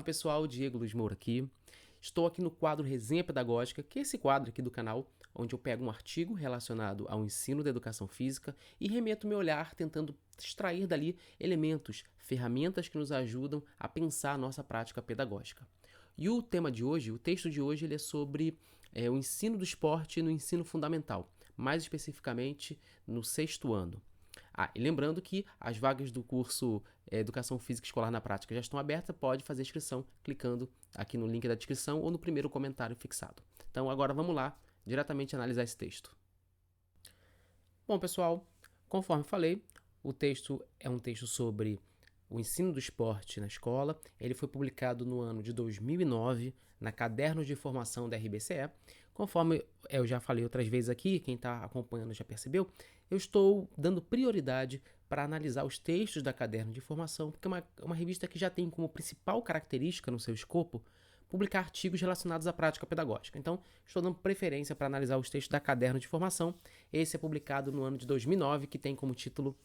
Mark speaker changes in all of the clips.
Speaker 1: pessoal, Diego Luiz Moura aqui. Estou aqui no quadro Resenha Pedagógica, que é esse quadro aqui do canal, onde eu pego um artigo relacionado ao ensino da educação física e remeto meu olhar tentando extrair dali elementos, ferramentas que nos ajudam a pensar a nossa prática pedagógica. E o tema de hoje, o texto de hoje, ele é sobre o ensino do esporte no ensino fundamental, mais especificamente no 6º ano. E lembrando que as vagas do curso Educação Física Escolar na Prática já estão abertas, pode fazer inscrição clicando aqui no link da descrição ou no primeiro comentário fixado. Então agora vamos lá, diretamente analisar esse texto. Bom pessoal, conforme falei, o texto é um texto sobre o ensino do esporte na escola. Ele foi publicado no ano de 2009 na Cadernos de Formação da RBCE. Conforme eu já falei outras vezes aqui, quem está acompanhando já percebeu, eu estou dando prioridade para analisar os textos da Caderno de Formação, porque é uma revista que já tem como principal característica no seu escopo publicar artigos relacionados à prática pedagógica. Então, estou dando preferência para analisar os textos da Caderno de Formação. Esse é publicado no ano de 2009, que tem como título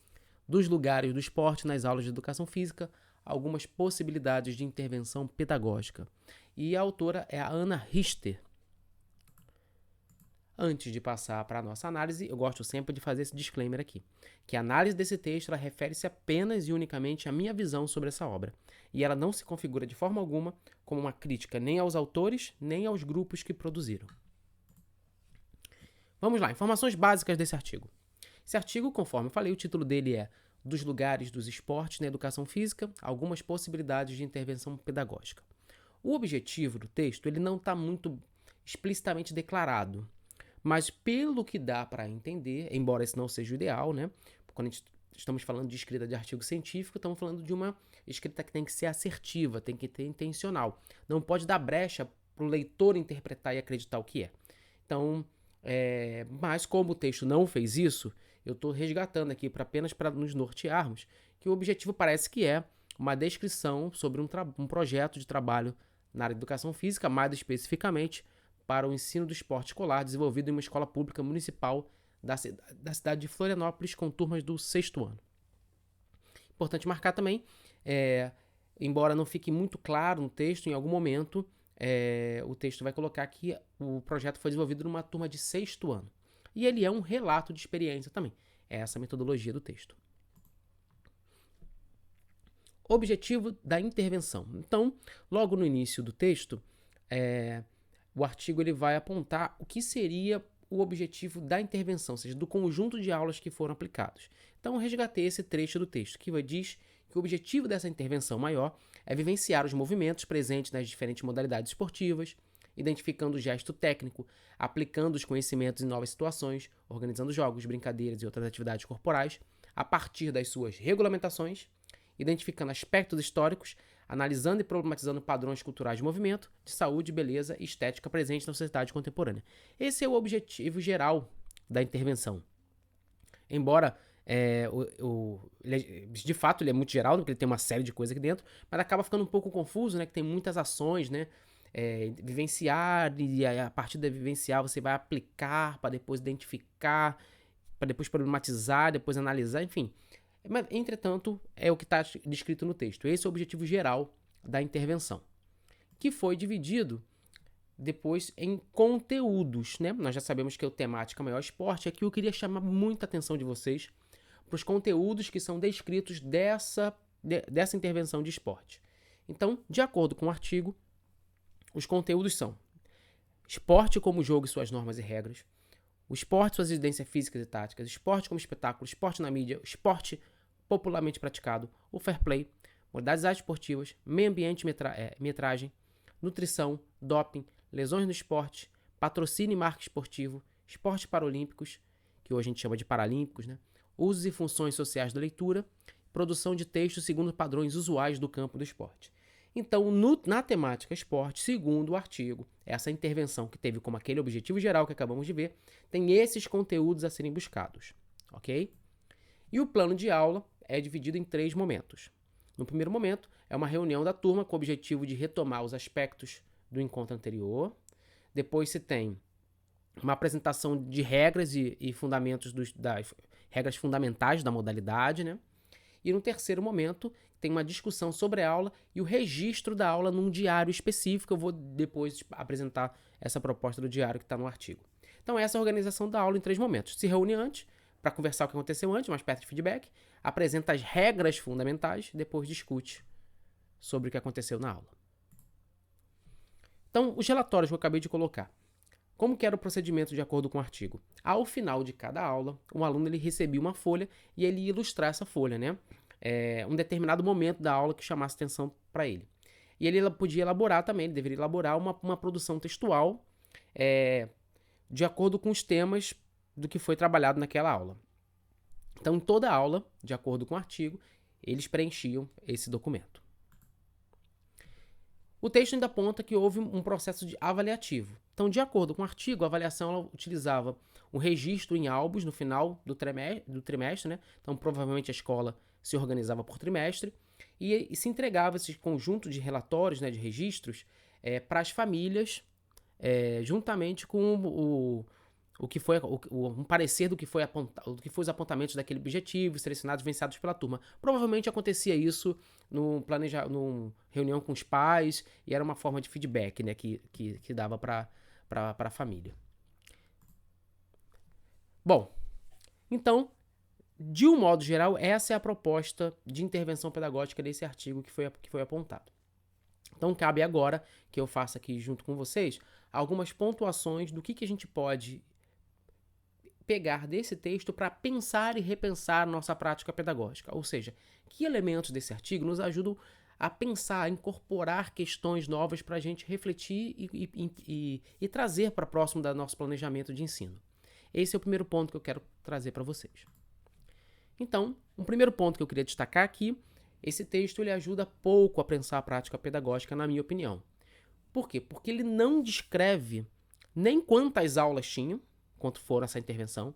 Speaker 1: Dos lugares do esporte nas aulas de educação física, algumas possibilidades de intervenção pedagógica. E a autora é a Ana Richter. Antes de passar para a nossa análise, eu gosto sempre de fazer esse disclaimer aqui, que a análise desse texto ela refere-se apenas e unicamente à minha visão sobre essa obra, e ela não se configura de forma alguma como uma crítica nem aos autores, nem aos grupos que produziram. Vamos lá, informações básicas desse artigo. Esse artigo, conforme eu falei, o título dele é Dos lugares dos esportes na educação física, algumas possibilidades de intervenção pedagógica. O objetivo do texto ele não está muito explicitamente declarado, mas pelo que dá para entender, embora esse não seja o ideal, né? Quando estamos falando de escrita de artigo científico, estamos falando de uma escrita que tem que ser assertiva, tem que ser intencional. Não pode dar brecha para o leitor interpretar e acreditar o que é. Então, mas como o texto não fez isso, eu estou resgatando aqui apenas para nos nortearmos que o objetivo parece que é uma descrição sobre um projeto de trabalho na área de educação física, mais especificamente para o ensino do esporte escolar desenvolvido em uma escola pública municipal da cidade de Florianópolis com turmas do 6º ano. Importante marcar também, embora não fique muito claro no texto, em algum momento o texto vai colocar que o projeto foi desenvolvido numa turma de 6º ano. E ele é um relato de experiência também. É essa a metodologia do texto. Objetivo da intervenção. Então, logo no início do texto, o artigo ele vai apontar o que seria o objetivo da intervenção, ou seja, do conjunto de aulas que foram aplicados. Então, eu resgatei esse trecho do texto, que diz que o objetivo dessa intervenção maior é vivenciar os movimentos presentes nas diferentes modalidades esportivas, identificando o gesto técnico, aplicando os conhecimentos em novas situações, organizando jogos, brincadeiras e outras atividades corporais, a partir das suas regulamentações, identificando aspectos históricos, analisando e problematizando padrões culturais de movimento, de saúde, beleza e estética presentes na sociedade contemporânea. Esse é o objetivo geral da intervenção. Embora, de fato, ele é muito geral, porque ele tem uma série de coisas aqui dentro, mas acaba ficando um pouco confuso, né? Que tem muitas ações, né? Vivenciar, e a partir da vivenciar você vai aplicar para depois identificar, para depois problematizar, depois analisar, enfim. Mas, entretanto, é o que está descrito no texto. Esse é o objetivo geral da intervenção, que foi dividido depois em conteúdos, né? Nós já sabemos que a temática maior esporte. Aqui eu queria chamar muita atenção de vocês para os conteúdos que são descritos dessa intervenção de esporte. Então, de acordo com o artigo, os conteúdos são esporte como jogo e suas normas e regras, o esporte, suas evidências físicas e táticas, esporte como espetáculo, esporte na mídia, esporte popularmente praticado, o fair play, modalidades esportivas, meio ambiente e metragem, nutrição, doping, lesões no esporte, patrocínio e marca esportivo, esportes paralímpicos, que hoje a gente chama de paralímpicos, né? Usos e funções sociais da leitura, produção de textos segundo padrões usuais do campo do esporte. Então, na temática esporte, segundo o artigo, essa intervenção que teve como aquele objetivo geral que acabamos de ver, tem esses conteúdos a serem buscados, ok? E o plano de aula é dividido em 3 momentos. No primeiro momento, é uma reunião da turma com o objetivo de retomar os aspectos do encontro anterior. Depois se tem uma apresentação de regras e fundamentos das regras fundamentais da modalidade, né? E no terceiro momento, tem uma discussão sobre a aula e o registro da aula num diário específico. Eu vou depois apresentar essa proposta do diário que está no artigo. Então, essa é a organização da aula em 3 momentos. Se reúne antes, para conversar o que aconteceu antes, uma espécie de feedback, apresenta as regras fundamentais, depois discute sobre o que aconteceu na aula. Então, os relatórios que eu acabei de colocar. Como que era o procedimento de acordo com o artigo? Ao final de cada aula, o aluno ele recebia uma folha e ele ia ilustrar essa folha, né? Um determinado momento da aula que chamasse atenção para ele. E ele podia elaborar também, ele deveria elaborar uma produção textual de acordo com os temas do que foi trabalhado naquela aula. Então, em toda aula, de acordo com o artigo, eles preenchiam esse documento. O texto ainda aponta que houve um processo avaliativo. Então, de acordo com o artigo, a avaliação ela utilizava um registro em álbuns no final do trimestre, né? Então, provavelmente a escola se organizava por trimestre e se entregava esse conjunto de relatórios, né, de registros, para as famílias, juntamente com o que foi um parecer do que foi apontado, do que foi os apontamentos daquele objetivo, selecionados, vencidos pela turma. Provavelmente acontecia isso numa reunião com os pais e era uma forma de feedback, né, que dava para a família. Bom, então, de um modo geral, essa é a proposta de intervenção pedagógica desse artigo que foi apontado. Então, cabe agora que eu faça aqui junto com vocês algumas pontuações do que a gente pode pegar desse texto para pensar e repensar a nossa prática pedagógica. Ou seja, que elementos desse artigo nos ajudam a pensar, a incorporar questões novas para a gente refletir e trazer para próximo do nosso planejamento de ensino. Esse é o primeiro ponto que eu quero trazer para vocês. Então, um primeiro ponto que eu queria destacar aqui, esse texto ele ajuda pouco a pensar a prática pedagógica, na minha opinião. Por quê? Porque ele não descreve nem quantas aulas tinham, quanto for essa intervenção,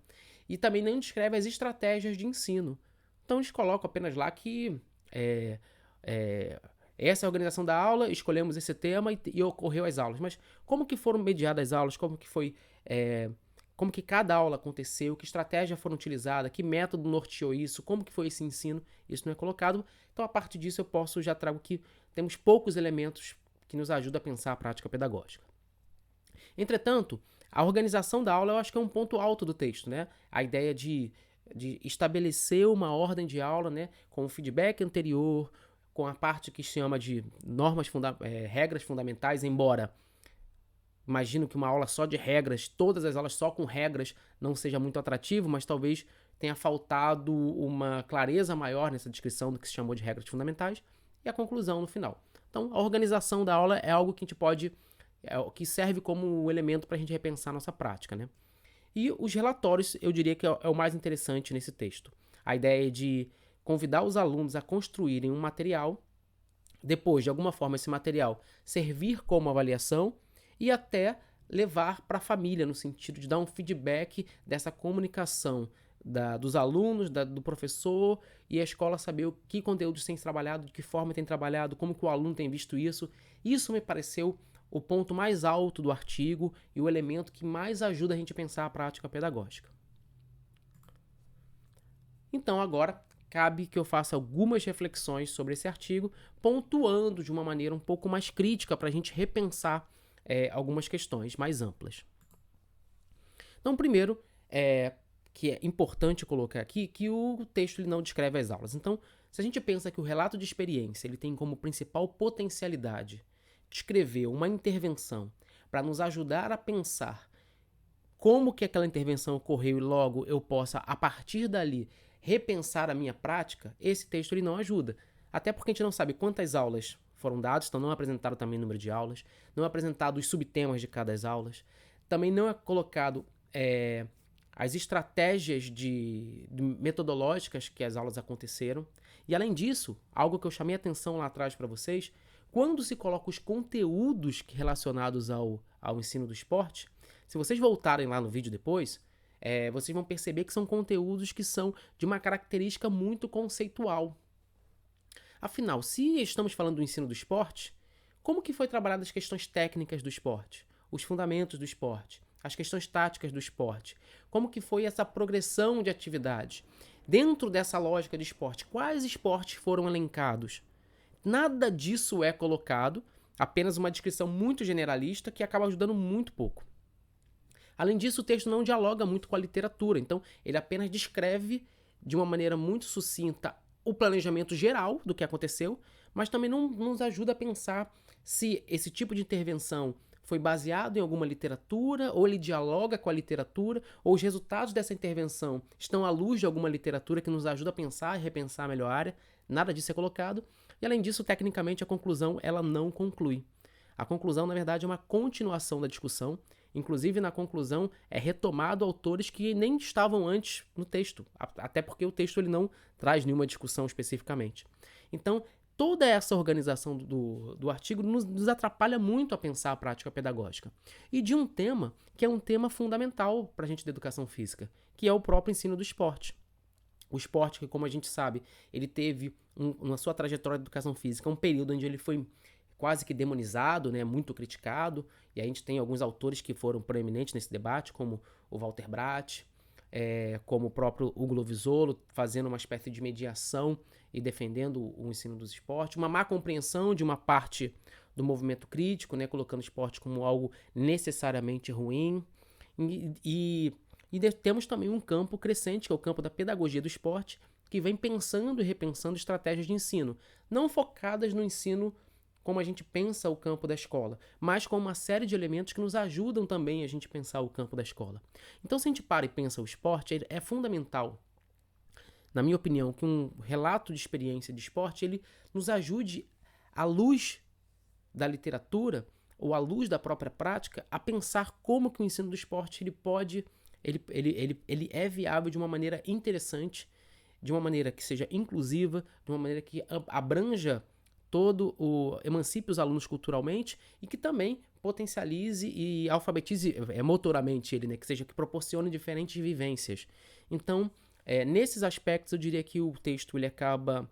Speaker 1: e também não descreve as estratégias de ensino. Então, eles colocam apenas lá que essa é a organização da aula, escolhemos esse tema e ocorreu as aulas. Mas como que foram mediadas as aulas? Como que cada aula aconteceu? Que estratégia foram utilizadas? Que método norteou isso? Como que foi esse ensino? Isso não é colocado. Então, a partir disso, já trago que temos poucos elementos que nos ajudam a pensar a prática pedagógica. Entretanto, a organização da aula eu acho que é um ponto alto do texto, né? A ideia de estabelecer uma ordem de aula, né? Com o feedback anterior, com a parte que se chama de regras fundamentais, embora imagino que uma aula só de regras, todas as aulas só com regras, não seja muito atrativo, mas talvez tenha faltado uma clareza maior nessa descrição do que se chamou de regras fundamentais, e a conclusão no final. Então, a organização da aula é algo que a gente que serve como um elemento para a gente repensar a nossa prática, né? E os relatórios, eu diria que é o mais interessante nesse texto. A ideia de convidar os alunos a construírem um material, depois, de alguma forma, esse material servir como avaliação e até levar para a família, no sentido de dar um feedback dessa comunicação dos alunos, do professor e a escola saber o que conteúdos tem trabalhado, de que forma tem trabalhado, como que o aluno tem visto isso. Isso me pareceu o ponto mais alto do artigo e o elemento que mais ajuda a gente a pensar a prática pedagógica. Então, agora, cabe que eu faça algumas reflexões sobre esse artigo, pontuando de uma maneira um pouco mais crítica para a gente repensar algumas questões mais amplas. Então, primeiro, que é importante colocar aqui, que o texto ele não descreve as aulas. Então, se a gente pensa que o relato de experiência ele tem como principal potencialidade descrever uma intervenção para nos ajudar a pensar como que aquela intervenção ocorreu e logo eu possa, a partir dali, repensar a minha prática, esse texto ele não ajuda. Até porque a gente não sabe quantas aulas foram dadas, então não é apresentado também o número de aulas, não é apresentado os subtemas de cada aulas, também não é colocado as estratégias metodológicas que as aulas aconteceram. E além disso, algo que eu chamei a atenção lá atrás para vocês, quando se coloca os conteúdos relacionados ao ensino do esporte, se vocês voltarem lá no vídeo depois, vocês vão perceber que são conteúdos que são de uma característica muito conceitual. Afinal, se estamos falando do ensino do esporte, como que foi trabalhada as questões técnicas do esporte, os fundamentos do esporte, as questões táticas do esporte, como que foi essa progressão de atividades? Dentro dessa lógica de esporte, quais esportes foram elencados? Nada disso é colocado, apenas uma descrição muito generalista que acaba ajudando muito pouco. Além disso, o texto não dialoga muito com a literatura, então ele apenas descreve de uma maneira muito sucinta o planejamento geral do que aconteceu, mas também não nos ajuda a pensar se esse tipo de intervenção foi baseado em alguma literatura, ou ele dialoga com a literatura, ou os resultados dessa intervenção estão à luz de alguma literatura que nos ajuda a pensar e repensar melhor a área. Nada disso é colocado. E além disso, tecnicamente, a conclusão ela não conclui. A conclusão, na verdade, é uma continuação da discussão. Inclusive, na conclusão, é retomado autores que nem estavam antes no texto, até porque o texto ele não traz nenhuma discussão especificamente. Então, toda essa organização do artigo nos atrapalha muito a pensar a prática pedagógica. E de um tema que é um tema fundamental para a gente da educação física, que é o próprio ensino do esporte. O esporte, que como a gente sabe, ele teve na sua trajetória de educação física um período onde ele foi quase que demonizado, né, muito criticado, e a gente tem alguns autores que foram proeminentes nesse debate, como o Walter Brath, como o próprio Ugo Lovisolo, fazendo uma espécie de mediação e defendendo o ensino dos esportes, uma má compreensão de uma parte do movimento crítico, né, colocando o esporte como algo necessariamente ruim, e temos também um campo crescente, que é o campo da pedagogia do esporte, que vem pensando e repensando estratégias de ensino, não focadas no ensino como a gente pensa o campo da escola, mas com uma série de elementos que nos ajudam também a gente pensar o campo da escola. Então, se a gente para e pensa o esporte, é fundamental, na minha opinião, que um relato de experiência de esporte, ele nos ajude, à luz da literatura, ou à luz da própria prática, a pensar como que o ensino do esporte ele é viável de uma maneira interessante, de uma maneira que seja inclusiva, de uma maneira que abranja emancipe os alunos culturalmente e que também potencialize e alfabetize motoramente ele, né? Que proporcione diferentes vivências. Então, nesses aspectos, eu diria que o texto ele acaba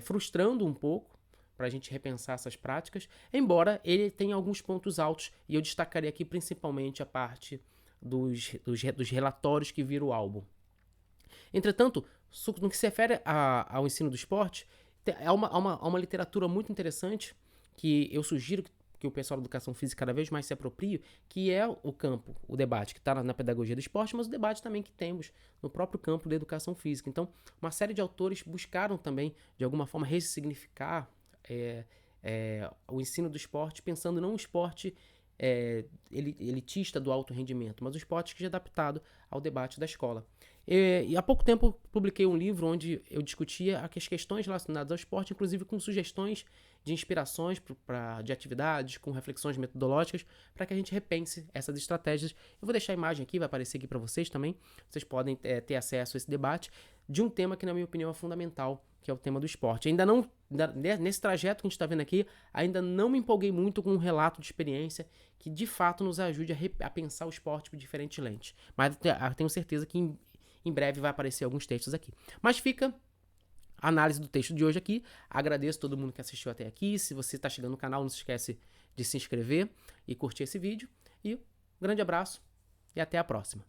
Speaker 1: frustrando um pouco para a gente repensar essas práticas, embora ele tenha alguns pontos altos, e eu destacaria aqui principalmente a parte dos relatórios que viram o álbum. Entretanto, no que se refere ao ensino do esporte, há uma literatura muito interessante que eu sugiro que o pessoal da educação física cada vez mais se aproprie, que é o campo, o debate que está na pedagogia do esporte, mas o debate também que temos no próprio campo da educação física. Então, uma série de autores buscaram também, de alguma forma, ressignificar o ensino do esporte, pensando não o esporte elitista do alto rendimento, mas o esporte que é adaptado ao debate da escola. E há pouco tempo publiquei um livro onde eu discutia as questões relacionadas ao esporte, inclusive com sugestões de inspirações de atividades, com reflexões metodológicas, para que a gente repense essas estratégias. Eu vou deixar a imagem aqui, vai aparecer aqui para vocês também. Vocês podem ter acesso a esse debate de um tema que, na minha opinião, é fundamental, que é o tema do esporte. Nesse trajeto que a gente está vendo aqui, ainda não me empolguei muito com um relato de experiência que, de fato, nos ajude a pensar o esporte por diferentes lentes. Mas tenho certeza que em breve vai aparecer alguns textos aqui. Mas fica a análise do texto de hoje aqui. Agradeço a todo mundo que assistiu até aqui. Se você está chegando no canal, não se esquece de se inscrever e curtir esse vídeo. E um grande abraço e até a próxima.